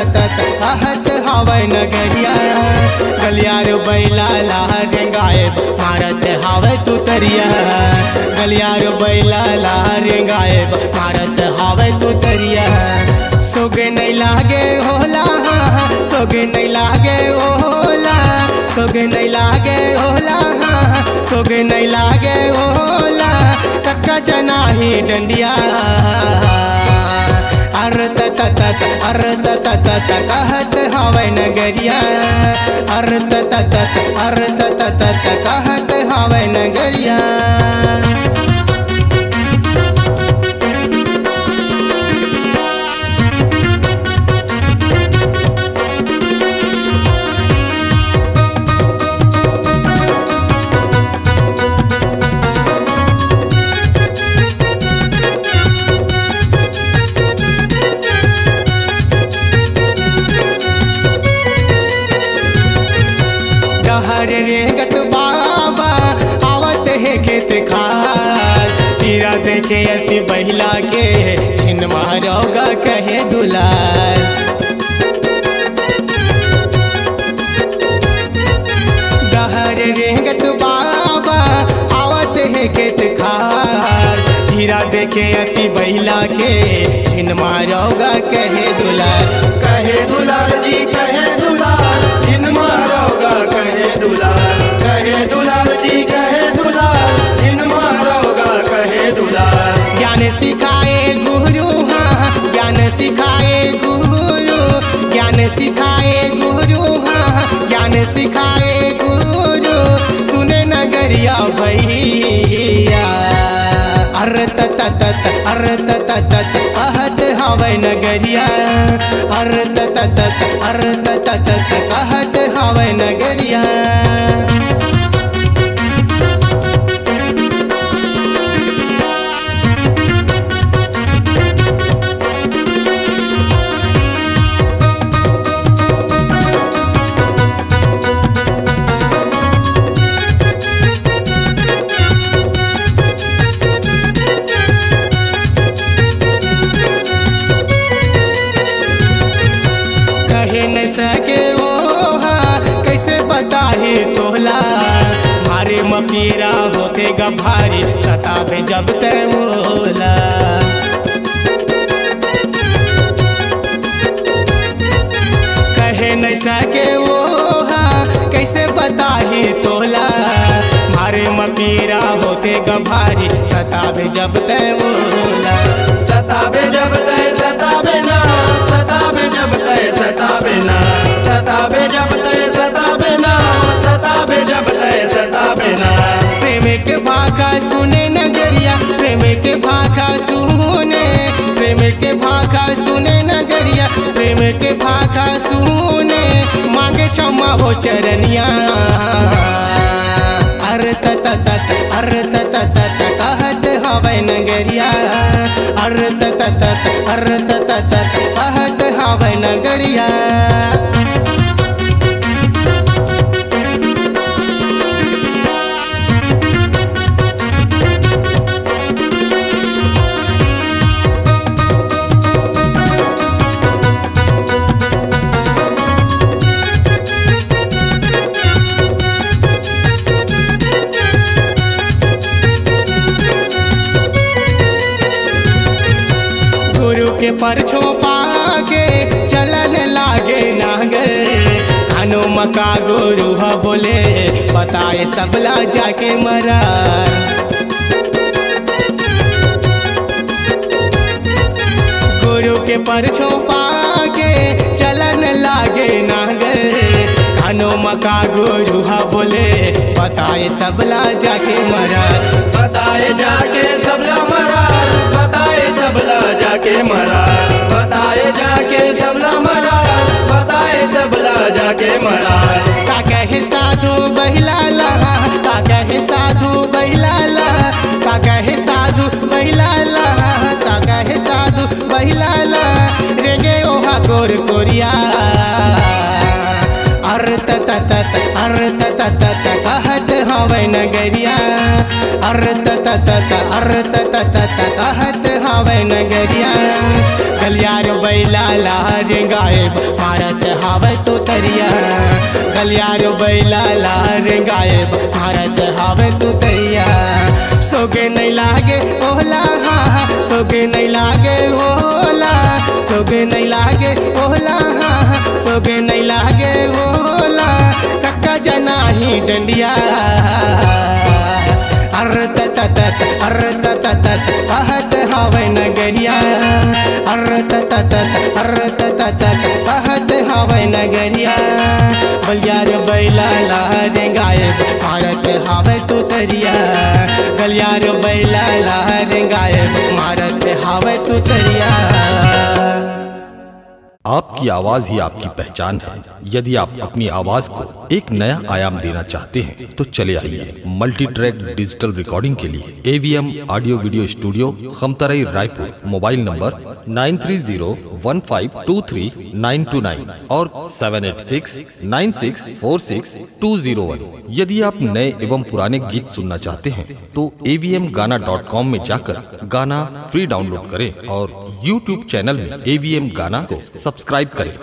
कहत हवे नगरिया गलियार बैला लहर गायब मारत हवे तू तरिया गलियार बैला लहर गायब मारत हवे तू तरिया सोगे नहीं लागे होला सोगे नहीं लागे होला सोगे नहीं लागे होला सोगे नहीं लागे होला कक्का जना ही डंडिया अर्त कहत हवे नगरिया अर्त कहत हवे नगरिया हरे रेगत बाबा आवत है खेत खार तीरा देखे अति बहिला के छिन मारोगा कहे दुलार डहर रेगत बाबा आवत है खेत खार तीरा देखे अति बहिला के छिन मारोगा कहे दुलार जी कहे दुलार छिन मारोगा कहे दुलार जी कहे दुलार छिन मारोगा कहे दुलार ज्ञान सिखाए गुरु हाँ ज्ञान सिखाए गुरु ज्ञान सिखाए गुरु हाँ ज्ञान सिखाए गुरु सुने नगरिया भैया अर्त कहत हवे नगरिया अर्त कहत हवे नगरिया न सके वो कैसे बताही तोला मारे मपीरा होके गभारी सताबे जब ते मोला कहे न सके वो कैसे बताही तोला मारे मपीरा होके गभारी सताबे जब ते मोला सताबे जब तय सताबे ना सताबे जब तय सताबे ना सताबे जब तय सताबे ना सताबे जब तय सताबे ना प्रेम के भाका सुने नगरिया प्रेम के भाका सुने प्रेम के भाका सुने नगरिया प्रेम के भाका सुने मांगे क्षमा वो चरनिया अर्त कहत हवे नगरिया अर्त कहत हवे नगरिया गुरु के परछो पाके चलन लागे नागर खानो मका गुरु हा बोले बताए सबला जाके मरा गुरु के परछो पाके चलन लागे नागर खानो मका गुरु हा बोले बताए सबला जाके मरा बताए जाके सबला मरा बताए सबला जाके मरा बताए जाके सबला मरा बताए सबला जाके मरा का कहे साधु बहिला लहा का कहे साधु बहिला लहा का कहे साधु बहिला लहा का कहे साधु बहिला लहा रेंगे ओहा गोर कोरिया अर्त कहत हवे नगरिया अर्त कहत हवे हावे नगरिया गलियार बैला लहर गायब मारत हावे तू तरिया गलियार बैला लहर गायब मारत हावे तू तरिया सोगे नहीं लागे ओला हाँ सोगे नहीं लागे ओला सोगे नहीं लागे ओला हाँ सोगे नहीं लागे ओला कक्का जना ही डंडिया अर्रत तत कहत हावे नगरिया अर्रत तत कहत हावे नगरिया गलियार बैला लहर गायब मारत हावे तू तरिया गलियार बैला लहर गायब मारत हावे तू तरिया। आपकी आवाज ही आपकी पहचान है। यदि आप अपनी आवाज को एक नया आयाम देना चाहते हैं तो चले आइए मल्टी ट्रैक डिजिटल रिकॉर्डिंग के लिए AVM audio video studio Khamtarai Raipur. Mobile number 9301523929 और 7869646201। यदि आप नए एवं पुराने गीत सुनना चाहते हैं तो avmgana.com में जाकर गाना फ्री डाउनलोड करें और YouTube चैनल में AVM गाना को सब्सक्राइब करें।